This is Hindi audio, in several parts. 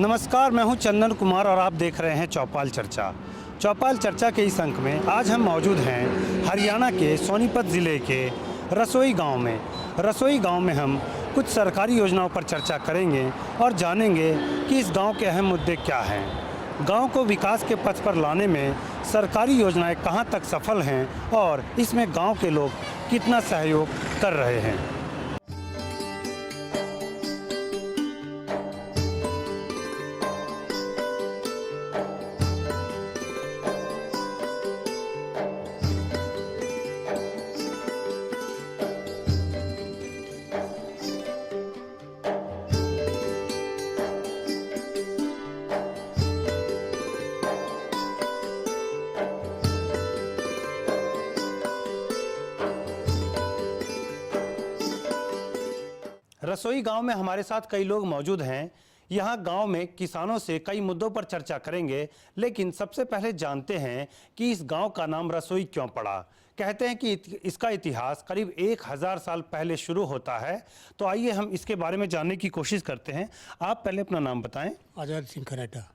नमस्कार, मैं हूं चंदन कुमार और आप देख रहे हैं चौपाल चर्चा। चौपाल चर्चा के इस अंक में आज हम मौजूद हैं हरियाणा के सोनीपत ज़िले के रसोई गांव में। रसोई गांव में हम कुछ सरकारी योजनाओं पर चर्चा करेंगे और जानेंगे कि इस गांव के अहम मुद्दे क्या हैं। गांव को विकास के पथ पर लाने में सरकारी योजनाएं कहां तक सफल हैं और इसमें गांव के लोग कितना सहयोग कर रहे हैं। रसोई गांव में हमारे साथ कई लोग मौजूद हैं। यहाँ गांव में किसानों से कई मुद्दों पर चर्चा करेंगे, लेकिन सबसे पहले जानते हैं कि इस गांव का नाम रसोई क्यों पड़ा। कहते हैं कि इसका इतिहास करीब 1000 साल पहले शुरू होता है। तो आइए हम इसके बारे में जानने की कोशिश करते हैं। आप पहले अपना नाम बताएं। आज़ाद सिंह खरेटा।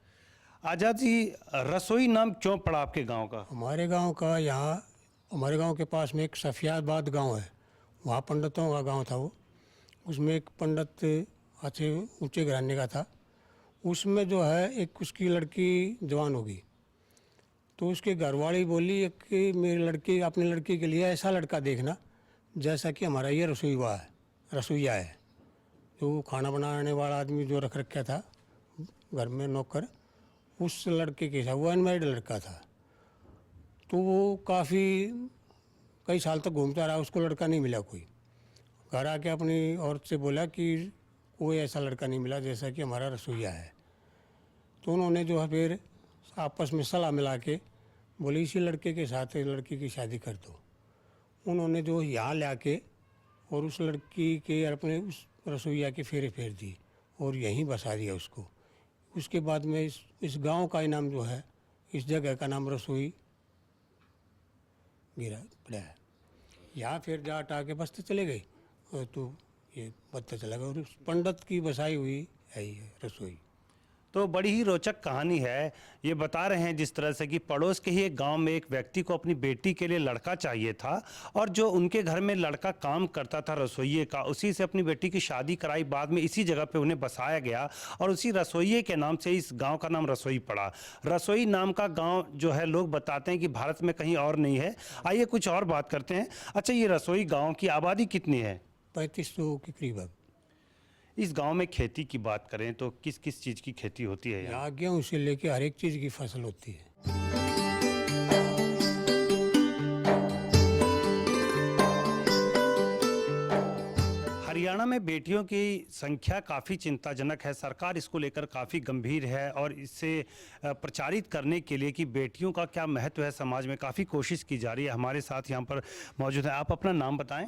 आज़ाद जी, रसोई नाम क्यों पड़ा आपके गाँव का? हमारे गांव का यहाँ हमारे गांव के पास में एक सफियाबाद गांव है, वहाँ पंडितों का गांव था। वो उसमें एक पंडित अच्छे ऊंचे घराने का था। उसमें जो है एक उसकी लड़की जवान हो गई, तो उसके घरवाली बोली कि मेरी लड़की अपनी लड़की के लिए ऐसा लड़का देखना जैसा कि हमारा ये रसोईया है। जो खाना बनाने वाला आदमी जो रख रखा था घर में नौकर, उस लड़के के साथ वो अनमैरिड लड़का था। तो वो कई साल तक घूमता रहा, उसको लड़का नहीं मिला। कोई घर आके अपनी औरत से बोला कि कोई ऐसा लड़का नहीं मिला जैसा कि हमारा रसोईया है। तो उन्होंने जो है फिर आपस में सलाह मिला के बोले इसी लड़के के साथ लड़की की शादी कर दो। उन्होंने जो यहाँ ला के और उस लड़की के अपने उस रसोईया के फेरे फेर दी और यहीं बसा दिया उसको। उसके बाद में इस गांव का इनाम जो है, इस जगह का नाम रसोई गिरा पड़ा है। यहाँ फिर जाट आके बसते चले गए और तो ये बढ़ता चला गया और उस पंडित की बसाई हुई है ये रसोई। तो बड़ी ही रोचक कहानी है। ये बता रहे हैं जिस तरह से कि पड़ोस के ही एक गांव में एक व्यक्ति को अपनी बेटी के लिए लड़का चाहिए था और जो उनके घर में लड़का काम करता था रसोइये का, उसी से अपनी बेटी की शादी कराई। बाद में इसी जगह पे उन्हें बसाया गया और उसी रसोइये के नाम से इस गांव का नाम रसोई पड़ा। रसोई नाम का गांव जो है लोग बताते हैं कि भारत में कहीं और नहीं है। आइए कुछ और बात करते हैं। अच्छा, ये रसोई गाँव की आबादी कितनी है? 3500 के करीब। इस गांव में खेती की बात करें तो किस किस चीज़ की खेती होती है? यहाँ गेहूँ से लेके हर एक चीज़ की फसल होती है। हरियाणा में बेटियों की संख्या काफ़ी चिंताजनक है। सरकार इसको लेकर काफ़ी गंभीर है और इससे प्रचारित करने के लिए कि बेटियों का क्या महत्व है समाज में, काफ़ी कोशिश की जा रही है। हमारे साथ यहाँ पर मौजूद है। आप अपना नाम बताएं।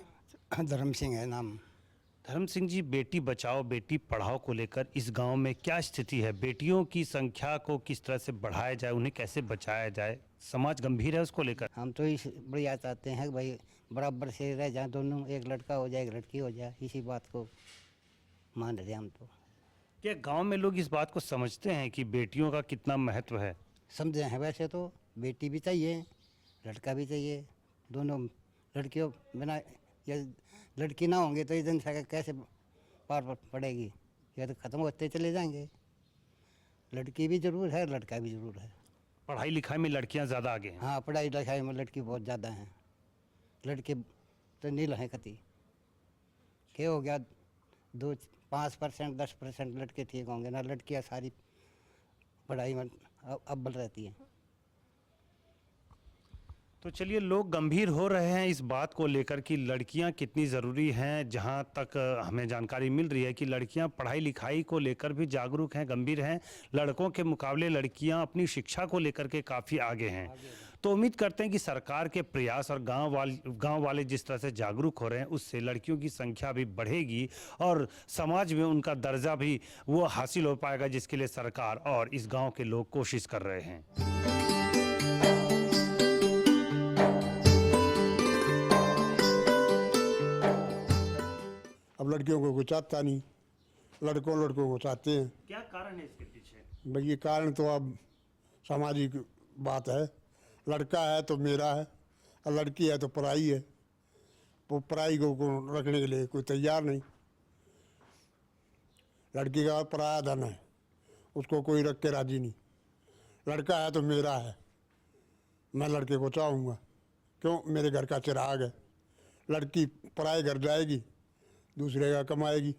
धर्म सिंह है नाम। धर्म सिंह जी, बेटी बचाओ बेटी पढ़ाओ को लेकर इस गांव में क्या स्थिति है? बेटियों की संख्या को किस तरह से बढ़ाया जाए, उन्हें कैसे बचाया जाए? समाज गंभीर है उसको लेकर। हम तो इस बढ़िया चाहते हैं कि भाई बराबर से रह जाए दोनों, एक लड़का हो जाए एक लड़की हो जाए, इसी बात को मान रहे हम तो। क्या गांव में लोग इस बात को समझते हैं कि बेटियों का कितना महत्व है? समझे हैं वैसे तो बेटी भी चाहिए लड़का भी चाहिए, दोनों। लड़कियों बिना या लड़की ना होंगे तो ये जनसंख्या कैसे पार पड़ेगी? ये तो ख़त्म होते चले जाएंगे। लड़की भी ज़रूर है, लड़का भी ज़रूर है। पढ़ाई लिखाई में लड़कियां ज़्यादा आगे हैं। हाँ, पढ़ाई लिखाई में लड़की बहुत ज़्यादा हैं। लड़के तो नील हैं कति। क्या हो गया, 5% 10% लड़के ठीक होंगे ना, लड़कियां सारी पढ़ाई में अव्वल रहती हैं। तो चलिए, लोग गंभीर हो रहे हैं इस बात को लेकर कि लड़कियां कितनी ज़रूरी हैं। जहां तक हमें जानकारी मिल रही है कि लड़कियां पढ़ाई लिखाई को लेकर भी जागरूक हैं, गंभीर हैं। लड़कों के मुकाबले लड़कियां अपनी शिक्षा को लेकर के काफ़ी आगे हैं। तो उम्मीद करते हैं कि सरकार के प्रयास और गांव वाले जिस तरह से जागरूक हो रहे हैं, उससे लड़कियों की संख्या भी बढ़ेगी और समाज में उनका दर्जा भी वो हासिल हो पाएगा, जिसके लिए सरकार और इस गाँव के लोग कोशिश कर रहे हैं। अब लड़कियों को चाहता नहीं, लड़कों को चाहते हैं। क्या कारण है इसके पीछे? भाई ये कारण तो अब सामाजिक बात है। लड़का है तो मेरा है और लड़की है तो पराई है। वो पराई को रखने के लिए कोई तैयार नहीं। लड़की का पराया धन है, उसको कोई रख के राजी नहीं। लड़का है तो मेरा है, मैं लड़के को चाहूँगा। क्यों? मेरे घर का चिराग है। लड़की पराए घर जाएगी, दूसरे का कमाएगी,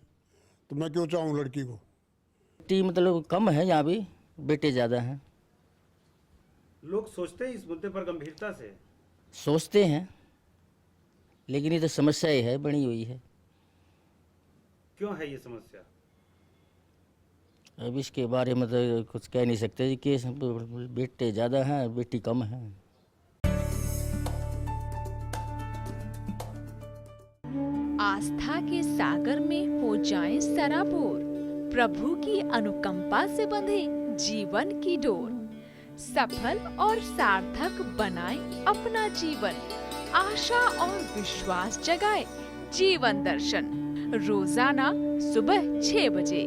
तो मैं क्यों चाहूँ लड़की को। बेटी मतलब कम है, यहाँ भी बेटे ज़्यादा हैं। लोग सोचते हैं इस मुद्दे पर गंभीरता से? सोचते हैं, लेकिन ये तो समस्या ही है, बनी हुई है। क्यों है ये समस्या? अब इसके बारे में तो कुछ कह नहीं सकते कि बेटे ज़्यादा हैं, बेटी कम है। आस्था के सागर में हो जाएं सराबोर, प्रभु की अनुकंपा से बंधे जीवन की डोर। सफल और सार्थक बनाएं अपना जीवन, आशा और विश्वास जगाए जीवन दर्शन। रोजाना सुबह 6 बजे।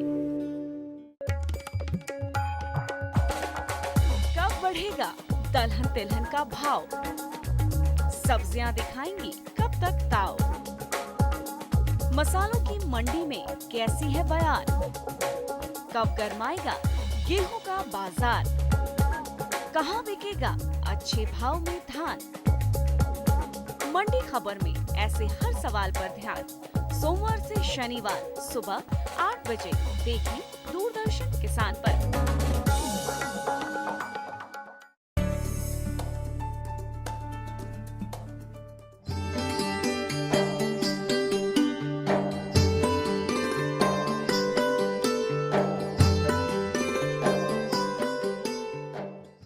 कब बढ़ेगा दलहन तिलहन का भाव? सब्जियां दिखाएंगी कब तक ताव? मसालों की मंडी में कैसी है बयार? कब गरमाएगा गेहूं का बाजार? कहां बिकेगा अच्छे भाव में धान? मंडी खबर में ऐसे हर सवाल पर ध्यान। सोमवार से शनिवार सुबह 8 बजे देखें दूरदर्शन किसान पर।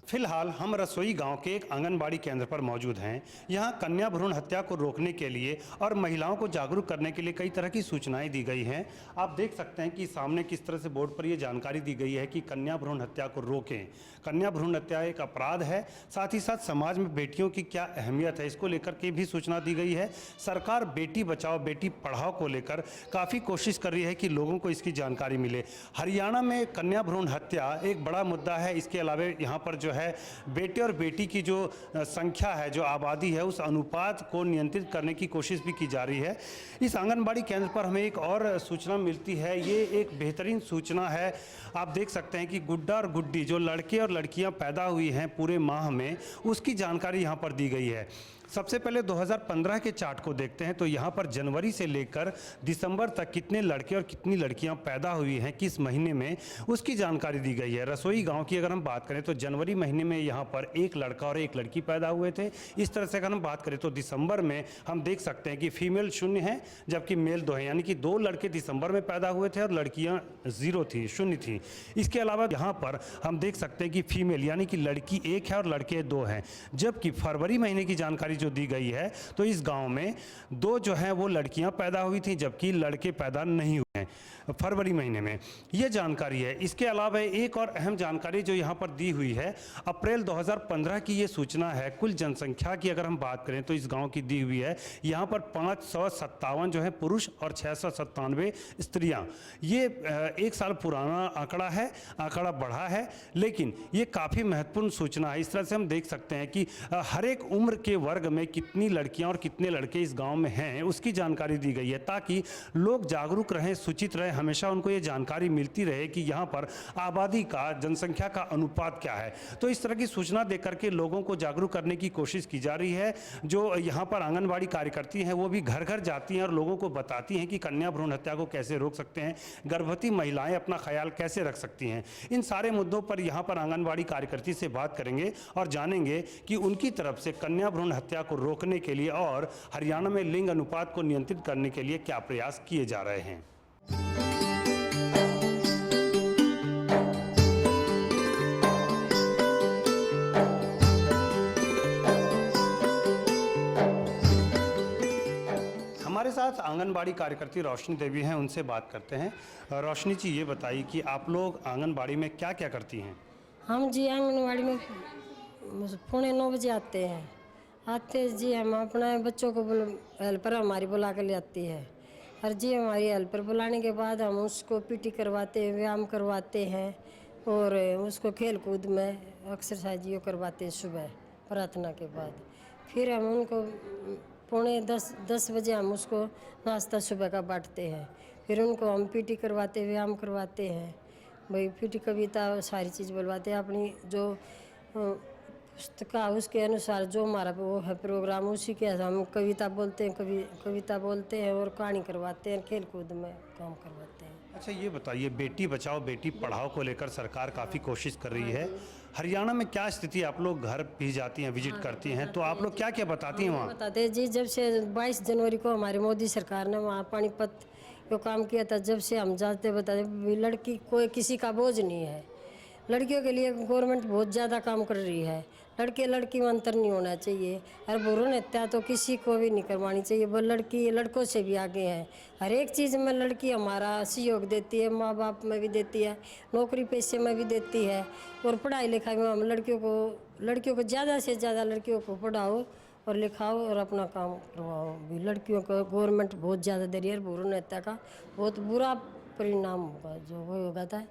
फिलहाल हम रसोई गांव के एक आंगनबाड़ी केंद्र पर मौजूद हैं। यहां कन्या भ्रूण हत्या को रोकने के लिए और महिलाओं को जागरूक करने के लिए कई तरह की सूचनाएं दी गई हैं। आप देख सकते हैं कि सामने किस तरह से बोर्ड पर यह जानकारी दी गई है कि कन्या भ्रूण हत्या को रोकें। कन्या भ्रूण हत्या एक अपराध है, साथ ही साथ समाज में बेटियों की क्या अहमियत है इसको लेकर के भी सूचना दी गई है। सरकार बेटी बचाओ बेटी पढ़ाओ को लेकर काफ़ी कोशिश कर रही है कि लोगों को इसकी जानकारी मिले। हरियाणा में कन्या भ्रूण हत्या एक बड़ा मुद्दा है। इसके अलावा यहाँ पर जो है बेटे और बेटी की जो संख्या है, जो आबादी है, उस अनुपात को नियंत्रित करने की कोशिश भी की जा रही है। इस आंगनबाड़ी केंद्र पर हमें एक और सूचना मिलती है, ये एक बेहतरीन सूचना है। आप देख सकते हैं कि गुड्डा और गुड्डी जो लड़के और लड़कियां पैदा हुई हैं पूरे माह में, उसकी जानकारी यहाँ पर दी गई है। सबसे पहले 2015 के चार्ट को देखते हैं तो यहाँ पर जनवरी से लेकर दिसंबर तक कितने लड़के और कितनी लड़कियाँ पैदा हुई हैं किस महीने में, उसकी जानकारी दी गई है। रसोई गांव की अगर हम बात करें तो जनवरी महीने में यहाँ पर एक लड़का और एक लड़की पैदा हुए थे। इस तरह से अगर हम बात करें तो दिसंबर में हम देख सकते हैं कि फीमेल 0 है जबकि मेल 2 है, यानी कि 2 लड़के दिसंबर में पैदा हुए थे और लड़कियाँ 0 थी, 0 थी। इसके अलावा यहाँ पर हम देख सकते हैं कि फीमेल यानी कि लड़की 1 है और लड़के 2 हैं। जबकि फरवरी महीने की जानकारी जो दी गई है तो इस गांव में 2 जो है वो लड़कियां पैदा हुई थी जबकि लड़के पैदा नहीं हुए हैं फरवरी महीने में। यह जानकारी है। इसके अलावा एक और अहम जानकारी जो यहां पर दी हुई है, अप्रैल 2015 की ये सूचना है। कुल जनसंख्या की अगर हम बात करें तो इस गांव की दी हुई है, यहां पर 557 जो है पुरुष और 697 स्त्रियां। ये एक साल पुराना आंकड़ा है, आंकड़ा बढ़ा है, लेकिन ये काफ़ी महत्वपूर्ण सूचना है। इस तरह से हम देख सकते हैं कि हर एक उम्र के वर्ग में कितनी लड़कियां और कितने लड़के इस गांव में हैं उसकी जानकारी दी गई है, ताकि लोग जागरूक रहें, सूचित रहें, हमेशा उनको ये जानकारी मिलती रहे कि यहाँ पर आबादी का, जनसंख्या का अनुपात क्या है। तो इस तरह की सूचना देकर के लोगों को जागरूक करने की कोशिश की जा रही है। जो यहाँ पर आंगनबाड़ी कार्यकर्ती हैं वो भी घर घर जाती हैं और लोगों को बताती हैं कि कन्या भ्रूण हत्या को कैसे रोक सकते हैं, गर्भवती महिलाएं अपना ख्याल कैसे रख सकती हैं। इन सारे मुद्दों पर यहाँ पर आंगनबाड़ी कार्यकर्ती से बात करेंगे और जानेंगे कि उनकी तरफ से कन्या भ्रूण हत्या को रोकने के लिए और हरियाणा में लिंग अनुपात को नियंत्रित करने के लिए क्या प्रयास किए जा रहे हैं। हमारे साथ आंगनबाड़ी कार्यकर्ती रोशनी देवी हैं, उनसे बात करते हैं। रोशनी जी, ये बताइए कि आप लोग आंगनबाड़ी में क्या क्या करती हैं? हम जी आंगनबाड़ी में 9:45 बजे आते हैं जी। हम अपने बच्चों को हेल्पर हमारी बुला कर ले आती है और जी हमारी हेल्पर बुलाने के बाद हम उसको पीटी करवाते हैं, व्यायाम करवाते हैं, और उसको खेल कूद में एक्सरसाइज ये करवाते हैं सुबह प्रार्थना के बाद। फिर हम उनको 9:45-10 बजे हम उसको नाश्ता सुबह का बांटते हैं। फिर उनको हम पीटी करवाते, व्यायाम करवाते हैं, भाई पीटी कविता सारी चीज़ बोलवाते हैं। अपनी जो पुस्तका उसके अनुसार जो हमारा वो है प्रोग्राम, उसी के हम कविता बोलते हैं, कविता बोलते हैं और कहानी करवाते हैं, खेल कूद में काम करवाते हैं। अच्छा ये बताइए, बेटी बचाओ बेटी पढ़ाओ को लेकर सरकार काफ़ी कोशिश कर रही है। हरियाणा में क्या स्थिति, आप लोग घर भी जाती हैं, विजिट करती हैं, तो आप लोग क्या क्या बताती हैं वहाँ? बताते हैं जी, जब से 22 जनवरी को हमारी मोदी सरकार ने वहाँ पानीपत जो काम किया था, जब से हम जाते बताते लड़की कोई किसी का बोझ नहीं है। लड़कियों के लिए गवर्नमेंट बहुत ज़्यादा काम कर रही है। लड़के लड़की में अंतर नहीं होना चाहिए। और भ्रूण हत्या तो किसी को भी नहीं करवानी चाहिए। वो लड़की लड़कों से भी आगे है। हर एक चीज़ में लड़की हमारा सहयोग देती है, माँ बाप में भी देती है, नौकरी पेशे में भी देती है। और पढ़ाई लिखाई में हम लड़कियों को ज़्यादा से ज़्यादा लड़कियों को पढ़ाओ और लिखाओ और अपना काम करवाओ। भी लड़कियों को गवर्नमेंट बहुत ज़्यादा दे रही है। भ्रूण हत्या का बहुत बुरा परिणाम होगा जो वो होगा था।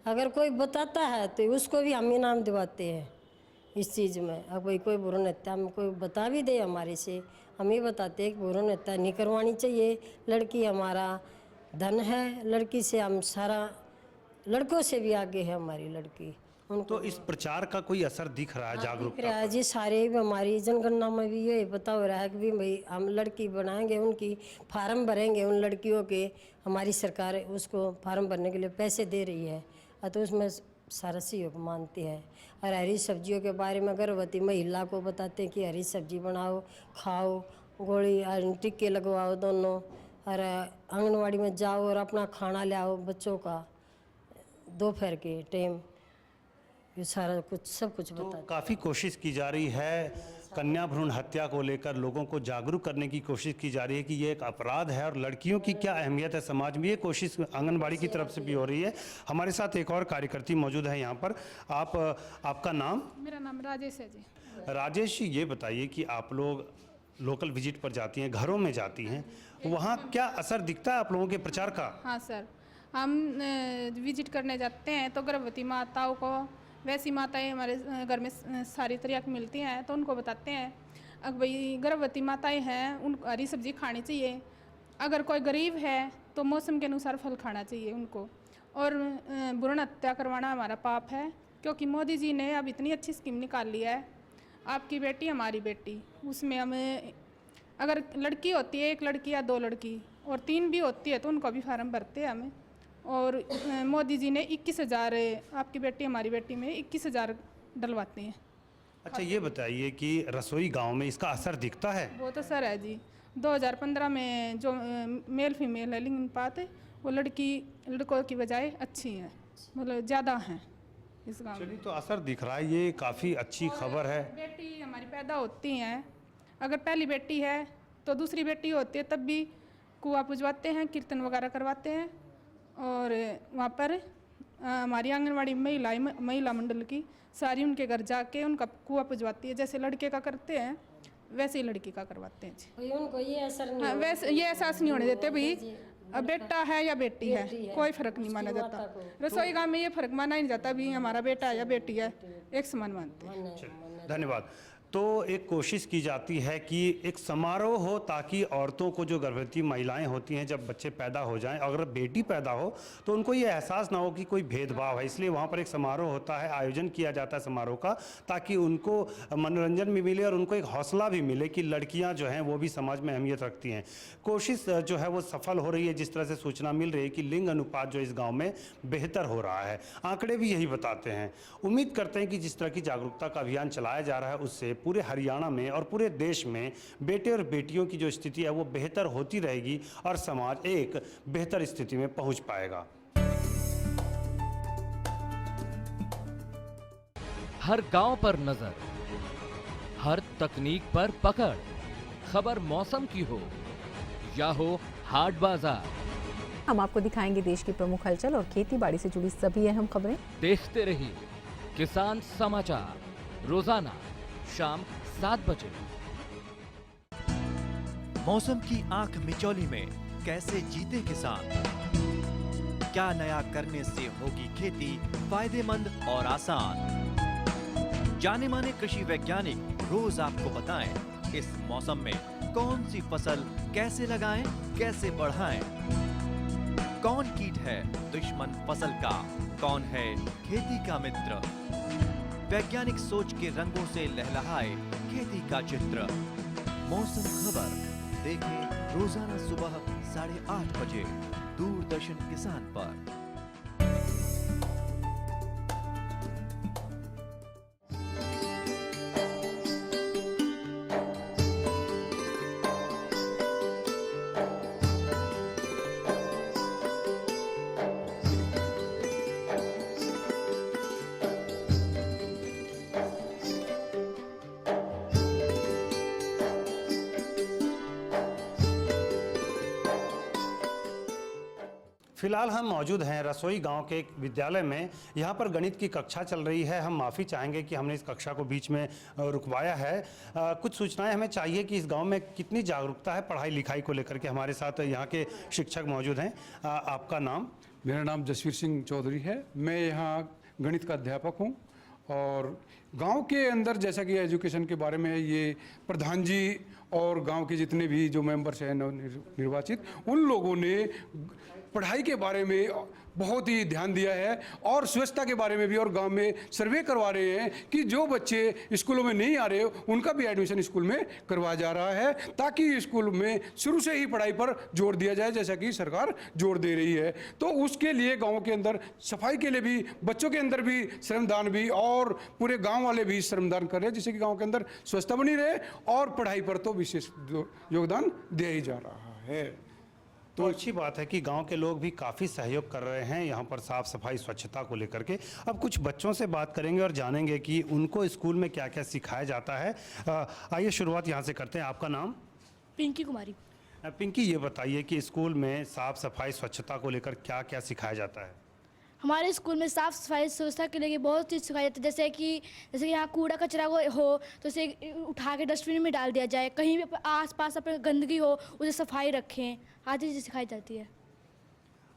अगर कोई बताता है तो उसको भी हम इनाम दिवाते हैं इस चीज़ में। अब भाई कोई भ्रूण हत्या में कोई बता भी दे हमारे से, हम ये बताते हैं कि भ्रूण हत्या नहीं करवानी चाहिए। लड़की हमारा धन है, लड़की से हम सारा, लड़कों से भी आगे है हमारी लड़की। तो इस प्रचार का कोई असर दिख रहा है, जागरूकता? दिख रहा है जी, सारे भी हमारी जनगणना में भी ये पता हो रहा है कि भी भाई हम लड़की बनाएंगे, उनकी फार्म भरेंगे उन लड़कियों के। हमारी सरकार उसको फार्म भरने के लिए पैसे दे रही है, तो उसमें सारा सहयोग मानती है। और हरी सब्जियों के बारे में गर्भवती महिला को बताते हैं कि हरी सब्जी बनाओ, खाओ, गोली टिक्के लगवाओ दोनों। और आंगनवाड़ी में जाओ और अपना खाना ले आओ बच्चों का दोपहर के टाइम। ये सारा कुछ सब कुछ तो बताते। काफ़ी कोशिश की जा रही है कन्या भ्रूण हत्या को लेकर, लोगों को जागरूक करने की कोशिश की जा रही है कि ये एक अपराध है और लड़कियों की क्या अहमियत है समाज में। ये कोशिश आंगनबाड़ी की तरफ से भी हो रही है। हमारे साथ एक और कार्यकर्ती मौजूद है यहाँ पर। आपका नाम? मेरा नाम राजेश है जी। राजेश जी, ये बताइए कि आप लोग लोकल विजिट पर जाती हैं, घरों में जाती हैं, वहाँ क्या असर दिखता है आप लोगों के प्रचार का? हाँ सर, हम विजिट करने जाते हैं तो गर्भवती माताओं को, वैसी माताएं हमारे घर में सारी तरह की मिलती हैं, तो उनको बताते हैं अगर भाई गर्भवती माताएं हैं उन हरी सब्जी खानी चाहिए। अगर कोई गरीब है तो मौसम के अनुसार फल खाना चाहिए उनको। और भ्रूण हत्या करवाना हमारा पाप है, क्योंकि मोदी जी ने अब इतनी अच्छी स्कीम निकाल ली है, आपकी बेटी हमारी बेटी। उसमें हमें अगर लड़की होती है, एक लड़की या 2 लड़की और 3 भी होती है, तो उनको भी फार्म भरते हैं हमें। और मोदी जी ने 21,000 आपकी बेटी हमारी बेटी में 21,000 डलवाते हैं। अच्छा ये बताइए कि रसोई गांव में इसका असर दिखता है? बहुत असर है जी। 2015 में जो मेल फीमेल है लिंग अनुपात वो लड़कों की बजाय अच्छी है, मतलब ज़्यादा हैं इस गाँव में। चलिए, तो असर दिख रहा है, ये काफ़ी अच्छी खबर है। बेटी हमारी पैदा होती हैं, अगर पहली बेटी है तो दूसरी बेटी होती है तब भी कुआं पुजवाते हैं, कीर्तन वगैरह करवाते हैं। और वहाँ पर हमारी आंगनवाड़ी महिला मंडल की सारी उनके घर जाके उनका कुआं पुजवाती है। जैसे लड़के का करते हैं वैसे ही लड़की का करवाते हैं जी। उनको ये असर नहीं हाँ, वैसे ये एहसास नहीं होने देते भाई अब बेटा है या बेटी है, कोई फर्क नहीं माना जाता। रसोई गाँव में ये फर्क माना ही नहीं जाता भी हमारा बेटा है या बेटी है, एक समान मानते हैं। धन्यवाद। तो एक कोशिश की जाती है कि एक समारोह हो ताकि औरतों को, जो गर्भवती महिलाएं होती हैं, जब बच्चे पैदा हो जाएं, अगर बेटी पैदा हो तो उनको ये एहसास ना हो कि कोई भेदभाव है। इसलिए वहाँ पर एक समारोह होता है, आयोजन किया जाता है समारोह का, ताकि उनको मनोरंजन भी मिले और उनको एक हौसला भी मिले कि लड़कियाँ जो हैं वो भी समाज में अहमियत रखती हैं। कोशिश जो है वो सफल हो रही है। जिस तरह से सूचना मिल रही है कि लिंग अनुपात जो इस गाँव में बेहतर हो रहा है, आंकड़े भी यही बताते हैं। उम्मीद करते हैं कि जिस तरह की जागरूकता का अभियान चलाया जा रहा है उससे पूरे हरियाणा में और पूरे देश में बेटे और बेटियों की जो स्थिति है वो बेहतर होती रहेगी और समाज एक बेहतर स्थिति में पहुंच पाएगा। हर गांव पर नजर, हर तकनीक पर पकड़, खबर मौसम की हो या हो हाट बाजार, हम आपको दिखाएंगे देश की प्रमुख हलचल और खेती बाड़ी से जुड़ी सभी अहम खबरें। देखते रहिए किसान समाचार, रोजाना शाम 7 बजे। मौसम की आंख मिचौली में कैसे जीते किसान, क्या नया करने से होगी खेती फायदेमंद और आसान। जाने माने कृषि वैज्ञानिक रोज आपको बताएं इस मौसम में कौन सी फसल कैसे लगाएं, कैसे बढ़ाएं। कौन कीट है दुश्मन फसल का, कौन है खेती का मित्र। वैज्ञानिक सोच के रंगों से लहलहाए खेती का चित्र। मौसम खबर देखें रोजाना सुबह 8:30 बजे दूरदर्शन किसान पर। फिलहाल हम मौजूद हैं रसोई गांव के एक विद्यालय में। यहाँ पर गणित की कक्षा चल रही है। हम माफ़ी चाहेंगे कि हमने इस कक्षा को बीच में रुकवाया है। कुछ सूचनाएं हमें चाहिए कि इस गांव में कितनी जागरूकता है पढ़ाई लिखाई को लेकर के। हमारे साथ यहाँ के शिक्षक मौजूद हैं। आपका नाम? मेरा नाम जसवीर सिंह चौधरी है। मैं यहाँ गणित का अध्यापक हूँ और गांव के अंदर जैसा कि एजुकेशन के बारे में ये प्रधान जी और गांव के जितने भी जो मेंबर्स हैं निर्वाचित, उन लोगों ने पढ़ाई के बारे में बहुत ही ध्यान दिया है और स्वच्छता के बारे में भी। और गांव में सर्वे करवा रहे हैं कि जो बच्चे स्कूलों में नहीं आ रहे उनका भी एडमिशन स्कूल में करवाया जा रहा है, ताकि स्कूल में शुरू से ही पढ़ाई पर जोर दिया जाए जैसा कि सरकार जोर दे रही है। तो उसके लिए गाँव के अंदर सफाई के लिए भी, बच्चों के अंदर भी श्रमदान भी और पूरे गाँव वाले भी श्रमदान कर रहे हैं, जिससे कि गाँव के अंदर स्वच्छता बनी रहे और पढ़ाई पर तो विशेष योगदान दिया ही जा रहा है। तो अच्छी बात है कि गांव के लोग भी काफ़ी सहयोग कर रहे हैं यहाँ पर साफ़ सफाई स्वच्छता को लेकर के। अब कुछ बच्चों से बात करेंगे और जानेंगे कि उनको स्कूल में क्या क्या सिखाया जाता है। आइए शुरुआत यहाँ से करते हैं। आपका नाम? पिंकी कुमारी। पिंकी, ये बताइए कि स्कूल में साफ़ सफाई स्वच्छता को लेकर क्या क्या सिखाया जाता है? हमारे स्कूल में साफ़ सफाई व्यवस्था के लिए बहुत चीज़ सिखाई जाती है। जैसे कि यहाँ कूड़ा कचरा हो तो उसे उठा के डस्टबिन में डाल दिया जाए, कहीं भी आसपास अपने गंदगी हो उसे सफाई रखें, आदि चीज़ें सिखाई जाती है।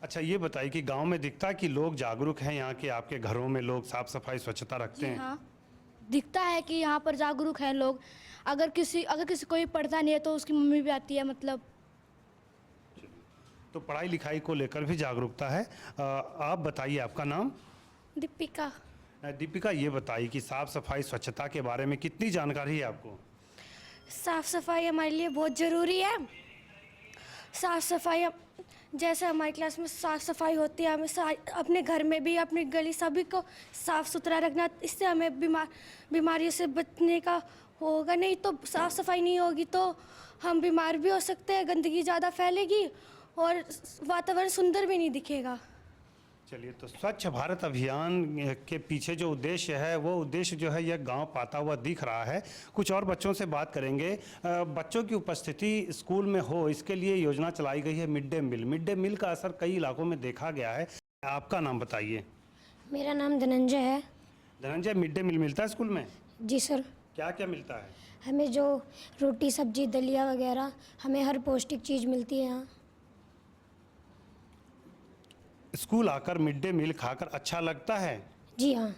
अच्छा, ये बताइए कि गांव में दिखता है कि लोग जागरूक हैं, यहाँ के आपके घरों में लोग साफ़ सफाई स्वच्छता रखते हैं? हाँ, दिखता है कि यहाँ पर जागरूक हैं लोग। अगर किसी कोई पढ़ता नहीं है तो उसकी मम्मी भी आती है। मतलब तो पढ़ाई लिखाई को लेकर भी जागरूकता है। आप बताइए, आपका नाम? दीपिका। दीपिका, ये बताइए कि साफ़ सफाई स्वच्छता के बारे में कितनी जानकारी है आपको? साफ़ सफाई हमारे लिए बहुत ज़रूरी है। साफ़ सफाई जैसे हमारी क्लास में साफ़ सफाई होती है, हमें अपने घर में भी, अपनी गली सभी को साफ़ सुथरा रखना। इससे हमें बीमारियों से बचने का होगा। नहीं तो साफ़ सफाई नहीं होगी तो हम बीमार भी हो सकते हैं, गंदगी ज़्यादा फैलेगी और वातावरण सुंदर भी नहीं दिखेगा। चलिए, तो स्वच्छ भारत अभियान के पीछे जो उद्देश्य है वो उद्देश्य जो है यह गांव पाता हुआ दिख रहा है। कुछ और बच्चों से बात करेंगे। बच्चों की उपस्थिति स्कूल में हो, इसके लिए योजना चलाई गई है mid day meal. Mid day meal का असर कई इलाकों में देखा गया है। आपका नाम बताइए? मेरा नाम धनंजय है। धनंजय, मिड डे मील मिलता है स्कूल में? जी सर। क्या क्या मिलता है? हमें जो रोटी सब्जी दलिया वगैरह, हमें हर पौष्टिक चीज़ मिलती है यहाँ। स्कूल आकर मिड डे मील खाकर अच्छा लगता है? जी हाँ।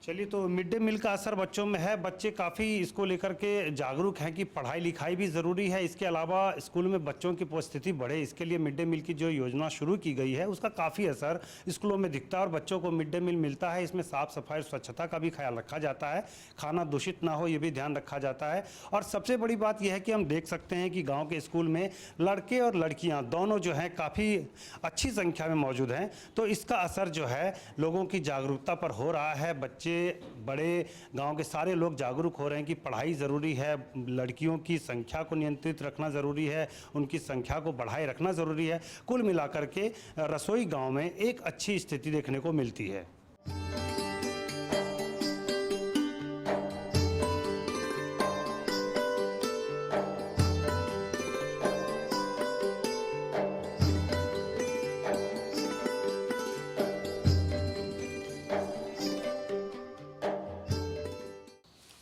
चलिए, तो मिड डे मील का असर बच्चों में है। बच्चे काफ़ी इसको लेकर के जागरूक हैं कि पढ़ाई लिखाई भी ज़रूरी है। इसके अलावा स्कूल में बच्चों की उपस्थिति बढ़े, इसके लिए मिड डे मील की जो योजना शुरू की गई है उसका काफ़ी असर स्कूलों में दिखता है और बच्चों को मिड डे मील मिलता है। इसमें साफ़ सफाई और स्वच्छता का भी ख्याल रखा जाता है, खाना दूषित ना हो ये भी ध्यान रखा जाता है। और सबसे बड़ी बात यह है कि हम देख सकते हैं कि गाँव के स्कूल में लड़के और लड़कियाँ दोनों जो हैं काफ़ी अच्छी संख्या में मौजूद हैं। तो इसका असर जो है लोगों की जागरूकता पर हो रहा है। बच्चे बड़े गांव के सारे लोग जागरूक हो रहे हैं कि पढ़ाई ज़रूरी है, लड़कियों की संख्या को नियंत्रित रखना ज़रूरी है, उनकी संख्या को बढ़ाए रखना ज़रूरी है। कुल मिलाकर के रसोई गांव में एक अच्छी स्थिति देखने को मिलती है।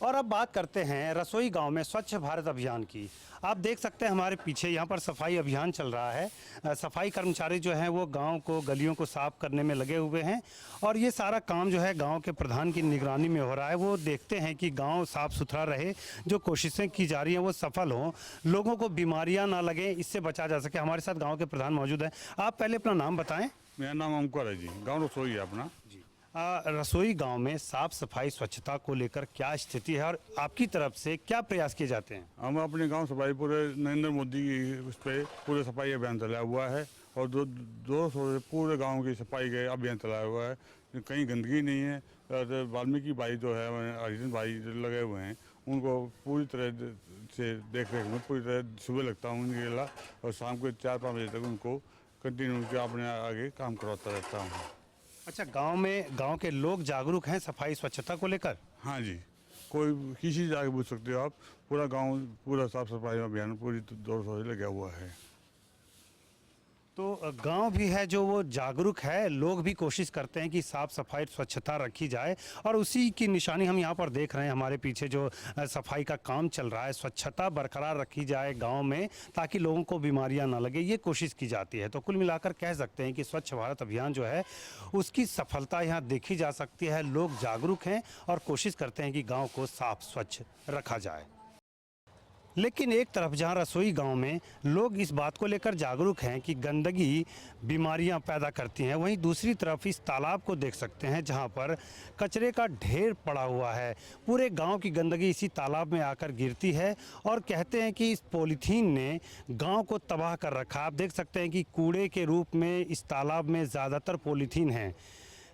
और और अब बात करते हैं रसोई गांव में स्वच्छ भारत अभियान की। आप देख सकते हैं हमारे पीछे यहाँ पर सफाई अभियान चल रहा है। सफाई कर्मचारी जो हैं वो गांव को, गलियों को साफ करने में लगे हुए हैं और ये सारा काम जो है गांव के प्रधान की निगरानी में हो रहा है। वो देखते हैं कि गांव साफ सुथरा रहे, जो कोशिशें की जा रही हैं वो सफल हों, लोगों को बीमारियां ना लगें, इससे बचा जा सके। हमारे साथ गाँव के प्रधान मौजूद हैं। आप पहले अपना नाम बताएँ। मेरा नाम अंकुर है जी, गाँव रसोई है अपना जी। रसोई गांव में साफ सफाई स्वच्छता को लेकर क्या स्थिति है और आपकी तरफ से क्या प्रयास किए जाते हैं? हम अपने गांव सफाई पूरे नरेंद्र मोदी की उस पर पूरे सफाई अभियान चलाया हुआ है और 200 से पूरे गांव की सफाई का अभियान चलाया हुआ है। कहीं गंदगी नहीं है। वाल्मीकि भाई जो है, हरिजन भाई जो लगे हुए हैं, उनको पूरी तरह से देख रेख में पूरी तरह सुबह लगता हूँ उनके अला और शाम को 4-5 बजे तक उनको कंटिन्यू अपने आगे काम करवाता रहता हूँ। अच्छा, गांव के लोग जागरूक हैं सफाई स्वच्छता को लेकर? हाँ जी, कोई किसी जाके पूछ सकते हो आप। पूरा गांव पूरा साफ सफाई अभियान पूरी दौर से लगा हुआ है। तो गांव भी है जो वो जागरूक है, लोग भी कोशिश करते हैं कि साफ सफाई स्वच्छता रखी जाए और उसी की निशानी हम यहाँ पर देख रहे हैं। हमारे पीछे जो सफाई का काम चल रहा है, स्वच्छता बरकरार रखी जाए गांव में ताकि लोगों को बीमारियां ना लगे, ये कोशिश की जाती है। तो कुल मिलाकर कह सकते हैं कि स्वच्छ भारत अभियान जो है उसकी सफलता यहाँ देखी जा सकती है। लोग जागरूक हैं और कोशिश करते हैं कि गाँव को साफ स्वच्छ रखा जाए। लेकिन एक तरफ जहां रसोई गांव में लोग इस बात को लेकर जागरूक हैं कि गंदगी बीमारियां पैदा करती हैं, वहीं दूसरी तरफ इस तालाब को देख सकते हैं जहां पर कचरे का ढेर पड़ा हुआ है। पूरे गांव की गंदगी इसी तालाब में आकर गिरती है और कहते हैं कि इस पॉलीथीन ने गांव को तबाह कर रखा। आप देख सकते हैं कि कूड़े के रूप में इस तालाब में ज़्यादातर पॉलीथीन है।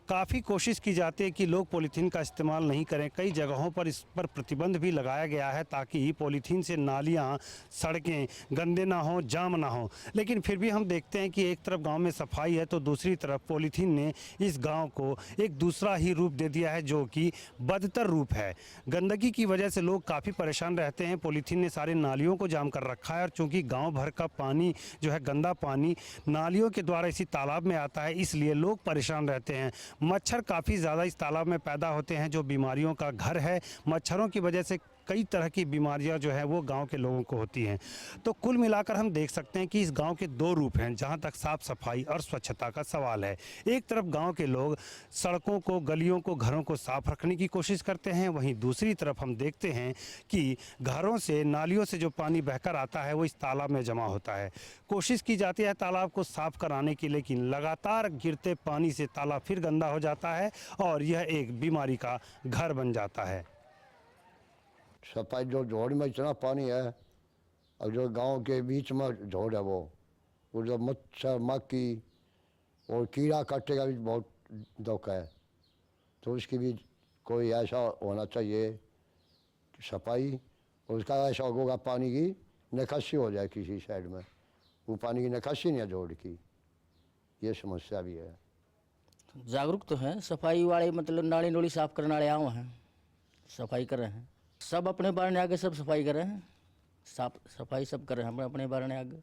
काफ़ी कोशिश की जाती है कि लोग पॉलीथीन का इस्तेमाल नहीं करें। कई जगहों पर इस पर प्रतिबंध भी लगाया गया है ताकि पॉलीथीन से नालियां, सड़कें गंदे ना हो, जाम ना हो। लेकिन फिर भी हम देखते हैं कि एक तरफ गांव में सफाई है तो दूसरी तरफ पॉलीथीन ने इस गांव को एक दूसरा ही रूप दे दिया है, जो कि बदतर रूप है। गंदगी की वजह से लोग काफ़ी परेशान रहते हैं। पॉलीथीन ने सारे नालियों को जाम कर रखा है और चूँकि गाँव भर का पानी जो है, गंदा पानी नालियों के द्वारा इसी तालाब में आता है, इसलिए लोग परेशान रहते हैं। मच्छर काफ़ी ज़्यादा इस तालाब में पैदा होते हैं जो बीमारियों का घर है। मच्छरों की वजह से कई तरह की बीमारियां जो है वो गांव के लोगों को होती हैं। तो कुल मिलाकर हम देख सकते हैं कि इस गांव के दो रूप हैं जहां तक साफ सफाई और स्वच्छता का सवाल है। एक तरफ गांव के लोग सड़कों को, गलियों को, घरों को साफ रखने की कोशिश करते हैं, वहीं दूसरी तरफ हम देखते हैं कि घरों से, नालियों से जो पानी बहकर आता है वो इस तालाब में जमा होता है। कोशिश की जाती है तालाब को साफ कराने की, लेकिन लगातार गिरते पानी से तालाब फिर गंदा हो जाता है और यह एक बीमारी का घर बन जाता है। सफाई जो झोड़ में इतना पानी है और जो गांव के बीच में झोड़ है वो जो मच्छर, मक्खी और कीड़ा काटने का भी बहुत दुख है। तो उसकी भी कोई ऐसा होना चाहिए सफाई, उसका ऐसा होगा पानी की निकासी हो जाए किसी साइड में, वो पानी की निकासी नहीं है झोड़ की, ये समस्या भी है। जागरूक तो हैं सफाई वाले, मतलब नाली नोली साफ करने वाले आए हैं, सफाई कर रहे हैं। सब अपने बारने आगे सब सफाई कर रहे हैं, साफ सफाई सब कर रहे हैं अपने बारने आगे।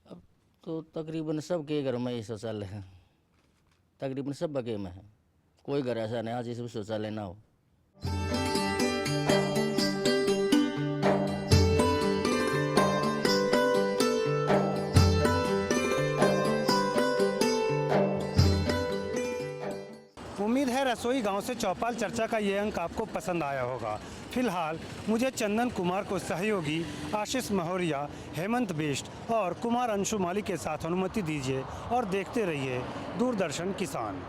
अब तो तकरीबन सब के घर में ये शौचालय है, तकरीबन सब बगे में है। कोई घर ऐसा नहीं आज जिसमें शौचालय ना हो। उम्मीद है रसोई गांव से चौपाल चर्चा का ये अंक आपको पसंद आया होगा। फिलहाल मुझे चंदन कुमार को सहयोगी आशीष महोरिया, हेमंत बिष्ट और कुमार अंशुमाली के साथ अनुमति दीजिए और देखते रहिए दूरदर्शन किसान।